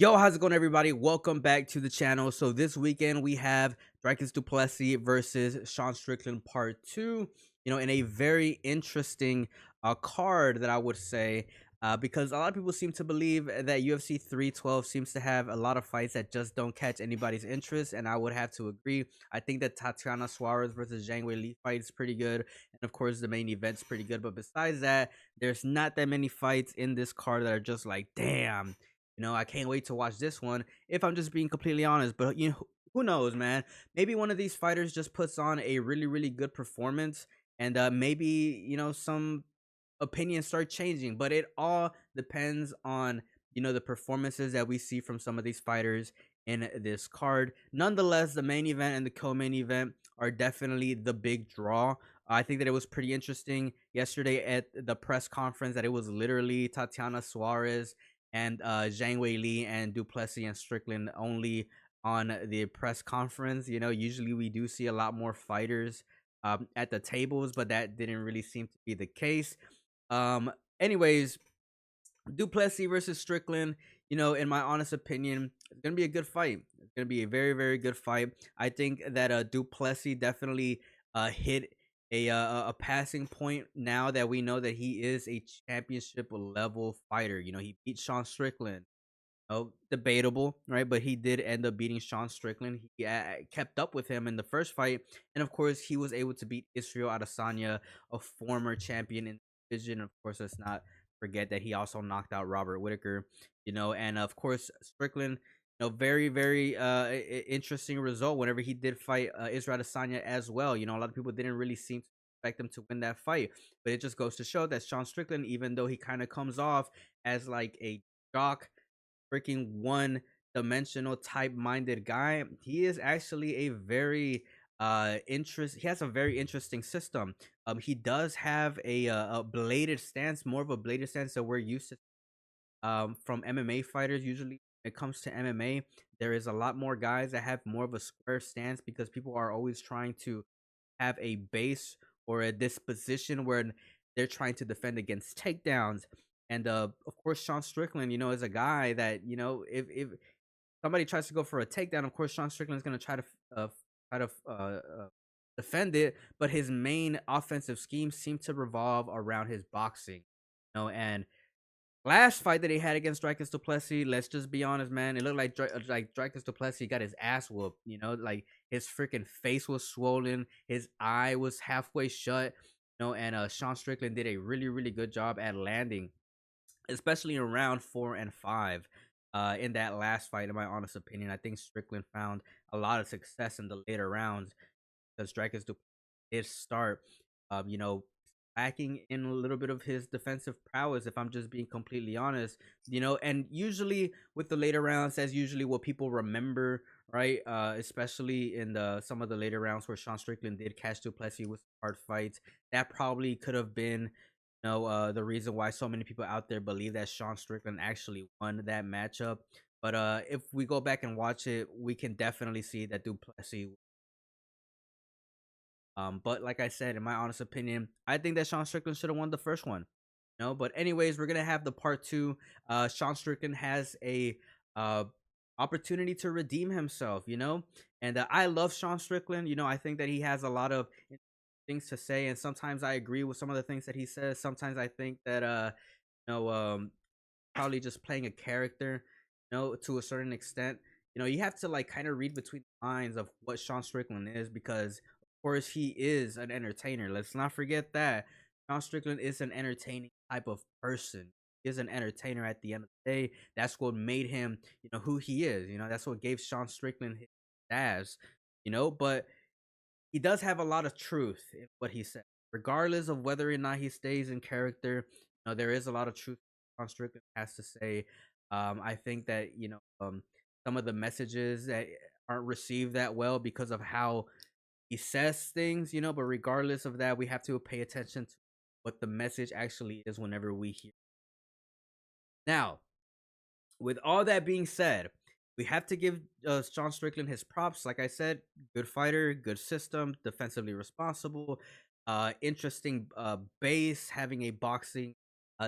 Yo, how's it going, everybody? Welcome back to the channel. So this weekend we have Dricus Du Plessis versus Sean Strickland Part 2. In a very interesting card that I would say, because a lot of people seem to believe that UFC 312 seems to have a lot of fights that just don't catch anybody's interest, and I would have to agree. I think that Tatiana Suarez versus Zhang Weili fight is pretty good, and of course the main event's pretty good. But besides that, there's not that many fights in this card that are just like, damn. I can't wait to watch this one if I'm just being completely honest. But who knows, man? Maybe one of these fighters just puts on a really, really good performance, and maybe some opinions start changing. But it all depends on the performances that we see from some of these fighters in this card. Nonetheless, the main event and the co-main event are definitely the big draw. I think that it was pretty interesting yesterday at the press conference that it was literally Tatiana Suarez and Zhang Weili and Du Plessis and Strickland only on the press conference. Usually we do see a lot more fighters at the tables, but that didn't really seem to be the case. Anyways, Du Plessis versus Strickland, in my honest opinion, it's gonna be a good fight. It's gonna be a very, very good fight. I think that Du Plessis definitely hit a passing point now that we know that he is a championship level fighter. He beat Sean Strickland. Oh, debatable, right? But he did end up beating Sean Strickland. He kept up with him in the first fight, and of course, he was able to beat Israel Adesanya, a former champion in the division. Of course, let's not forget that he also knocked out Robert Whitaker. And of course, Strickland. Very, very interesting result whenever he did fight Israel Adesanya as well. A lot of people didn't really seem to expect him to win that fight, but it just goes to show that Sean Strickland, even though he kind of comes off as like a jock, freaking one dimensional type minded guy, he is actually a very he has a very interesting system. He does have a bladed stance, more of a bladed stance that we're used to from MMA fighters. Usually when it comes to MMA, there is a lot more guys that have more of a square stance because people are always trying to have a base or a disposition where they're trying to defend against takedowns. And of course, Sean Strickland, is a guy that if somebody tries to go for a takedown, of course, Sean Strickland is going to try to defend it. But his main offensive schemes seem to revolve around his boxing. And last fight that he had against Dricus Du Plessis, let's just be honest, man. It looked like Dricus Du Plessis got his ass whooped. Like his freaking face was swollen, his eye was halfway shut. And Sean Strickland did a really, really good job at landing, especially in round 4 and 5. In that last fight, in my honest opinion, I think Strickland found a lot of success in the later rounds because Dricus Du Plessis did start, lacking in a little bit of his defensive prowess, if I'm just being completely honest. And usually with the later rounds, that's usually what people remember, right? Especially in some of the later rounds where Sean Strickland did catch Du Plessis with hard fights. That probably could have been the reason why so many people out there believe that Sean Strickland actually won that matchup. But if we go back and watch it, we can definitely see that Du Plessis. But like I said, in my honest opinion, I think that Sean Strickland should have won the first one. But anyways, we're gonna have the part two. Sean Strickland has a opportunity to redeem himself. And I love Sean Strickland. I think that he has a lot of things to say, and sometimes I agree with some of the things that he says. Sometimes I think that you know, um, probably just playing a character, to a certain extent. You have to like kind of read between the lines of what Sean Strickland is because, of course, he is an entertainer. Let's not forget that Sean Strickland is an entertaining type of person. He is an entertainer at the end of the day. That's what made him, who he is. That's what gave Sean Strickland his stars. But he does have a lot of truth in what he said, regardless of whether or not he stays in character. There is a lot of truth Sean Strickland has to say. I think that some of the messages that aren't received that well because of how he says things. But regardless of that, we have to pay attention to what the message actually is whenever we hear. Now, with all that being said, we have to give Sean Strickland his props. Like I said, good fighter, good system, defensively responsible, interesting base, having a boxing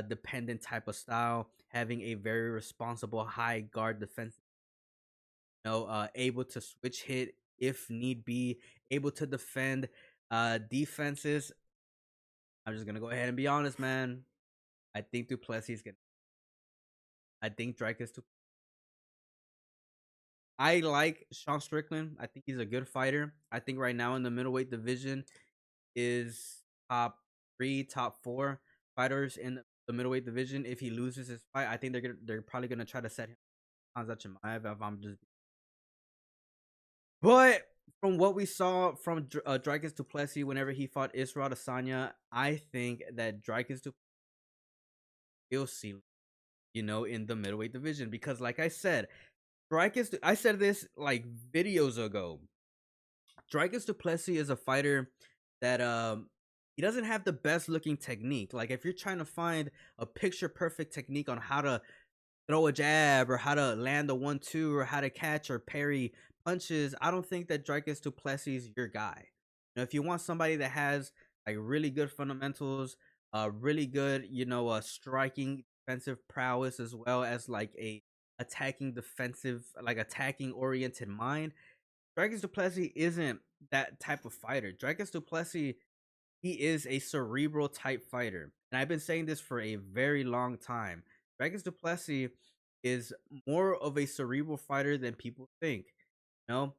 dependent type of style, having a very responsible high guard defense, able to switch hit if need be, able to defend defenses. I'm just gonna go ahead and be honest, man. I think Duplessis is gonna. I think Dricus. I like Sean Strickland. I think he's a good fighter. I think right now in the middleweight division is top three, top four fighters in the middleweight division. If he loses his fight, I think they're probably gonna try to set him on Chimaev. If I'm just, but from what we saw from Dricus Du Plessis whenever he fought Israel Adesanya, I think that Dricus Du will see, in the middleweight division because, like I said, I said this like videos ago. Dricus Du Plessis is a fighter that he doesn't have the best looking technique. Like if you're trying to find a picture perfect technique on how to throw a jab or how to land a 1-2 or how to catch or parry punches, I don't think that Dricus Du Plessis is your guy. If you want somebody that has like really good fundamentals, really good, striking defensive prowess as well as like a attacking defensive, like attacking oriented mind, Dricus Du Plessis isn't that type of fighter. Dricus Du Plessis, he is a cerebral type fighter. And I've been saying this for a very long time. Dricus Du Plessis is more of a cerebral fighter than people think. You know,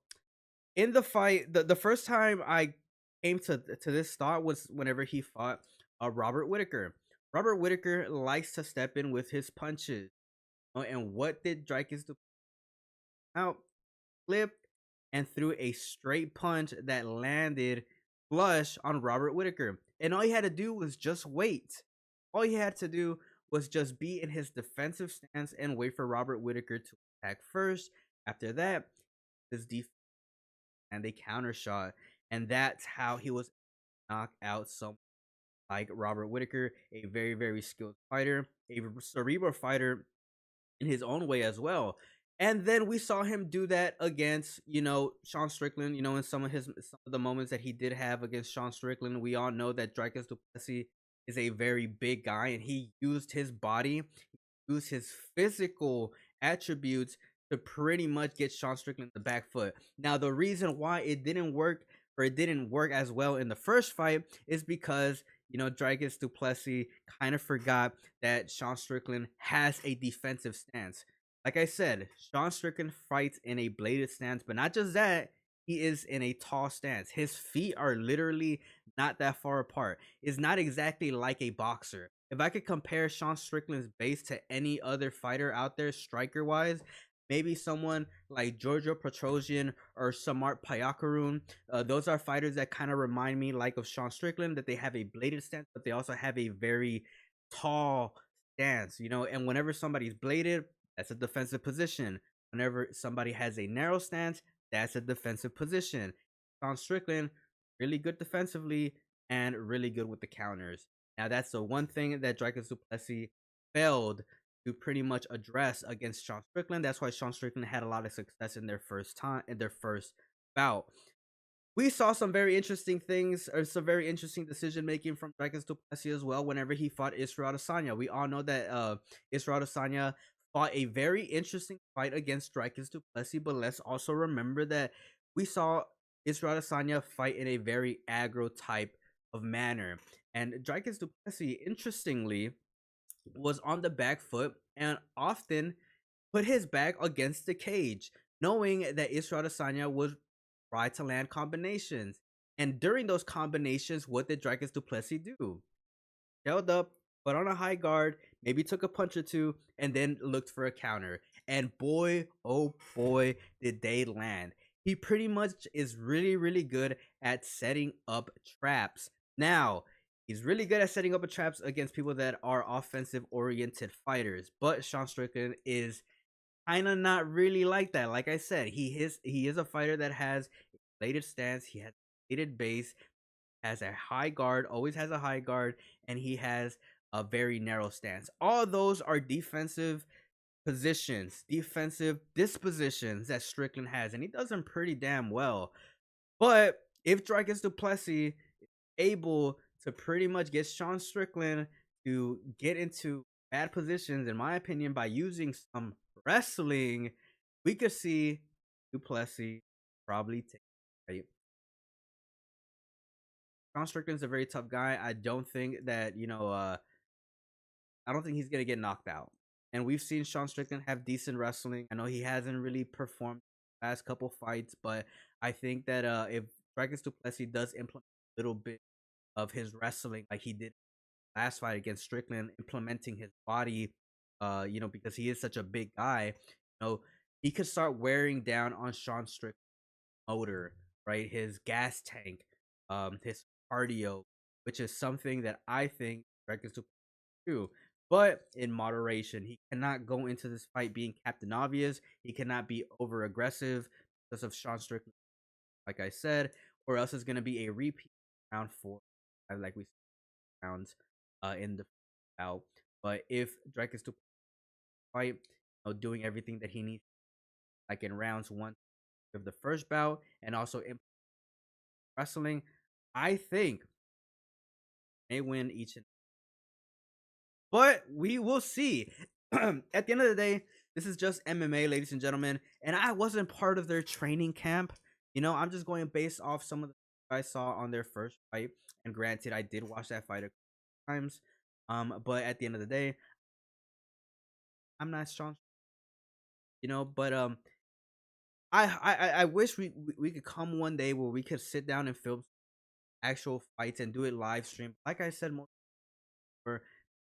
in the fight, the first time I came to this thought was whenever he fought Robert Whitaker. Robert Whitaker likes to step in with his punches. And what did Dricus do? Out, flipped, and threw a straight punch that landed flush on Robert Whitaker. And all he had to do was just wait. All he had to do was just be in his defensive stance and wait for Robert Whitaker to attack first. After that, his defense and a counter shot. And that's how he was knocked out someone like Robert Whitaker, a very, very skilled fighter, a cerebral fighter in his own way as well. And then we saw him do that against, Sean Strickland, in some of the moments that he did have against Sean Strickland. We all know that Dricus Du Plessis is a very big guy and he used his body, used his physical attributes to pretty much get Sean Strickland the back foot. Now, the reason why it didn't work or it didn't work as well in the first fight is because Dricus Du Plessis kind of forgot that Sean Strickland has a defensive stance. Like I said, Sean Strickland fights in a bladed stance, but not just that, he is in a tall stance. His feet are literally not that far apart. It's not exactly like a boxer. If I could compare Sean Strickland's base to any other fighter out there, striker wise, maybe someone like Giorgio Petrosian or Samart Payakarun. Those are fighters that kind of remind me like of Sean Strickland, that they have a bladed stance, but they also have a very tall stance, and whenever somebody's bladed, that's a defensive position. Whenever somebody has a narrow stance, that's a defensive position. Sean Strickland, really good defensively and really good with the counters. Now, that's the one thing that Dricus Du Plessis failed to pretty much address against Sean Strickland. That's why Sean Strickland had a lot of success in their first bout. We saw some very interesting things, or some very interesting decision making from Dricus Du Plessis as well. Whenever he fought Israel Adesanya, we all know that Israel Adesanya fought a very interesting fight against Dricus Du Plessis. But let's also remember that we saw Israel Adesanya fight in a very aggro type of manner, and Dricus Du Plessis, interestingly, was on the back foot and often put his back against the cage, knowing that Israel Adesanya would try to land combinations. And during those combinations, what did Dricus Du Plessis do? Held up, put on a high guard, maybe took a punch or two, and then looked for a counter. And boy, oh boy, did they land. He pretty much is really, really good at setting up traps. Now, he's really good at setting up traps against people that are offensive oriented fighters. But Sean Strickland is kind of not really like that. Like I said, he is a fighter that has a bladed stance, he has a bladed base, has a high guard, always has a high guard, and he has a very narrow stance. All those are defensive positions, defensive dispositions that Strickland has, and he does them pretty damn well. But if Dricus Du Plessis is able to pretty much get Sean Strickland to get into bad positions, in my opinion, by using some wrestling, we could see Duplessis probably take, right? Sean Strickland's a very tough guy. I don't think that, I don't think he's gonna get knocked out. And we've seen Sean Strickland have decent wrestling. I know he hasn't really performed the last couple fights, but I think that if Dricus Du Plessis does implement a little bit of his wrestling like he did last fight against Strickland, implementing his body, because he is such a big guy, he could start wearing down on Sean Strickland's motor, right? His gas tank, his cardio, which is something that I think Dricus Du Plessis do, but in moderation. He cannot go into this fight being Captain Obvious. He cannot be over aggressive because of Sean Strickland, like I said, or else it's going to be a repeat round 4, like we said, rounds in the bout. But if Drake is to fight, doing everything that he needs, like in rounds 1 of the first bout, and also in wrestling, I think they win each and. But we will see. At the end of the day, this is just MMA, ladies and gentlemen, and I wasn't part of their training camp. I'm just going based off some of the I saw on their first fight. And granted, I did watch that fight a couple times. But at the end of the day, I'm not strong, But I wish we could come one day where we could sit down and film actual fights and do it live stream. Like I said, more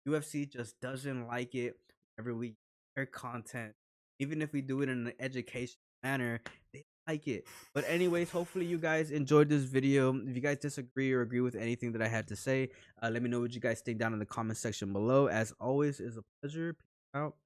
UFC just doesn't like it whenever we share content, even if we do it in an educational manner. They like it. But anyways, hopefully you guys enjoyed this video. If you guys disagree or agree with anything that I had to say, let me know what you guys think down in the comment section below. As always, is a pleasure. Peace out.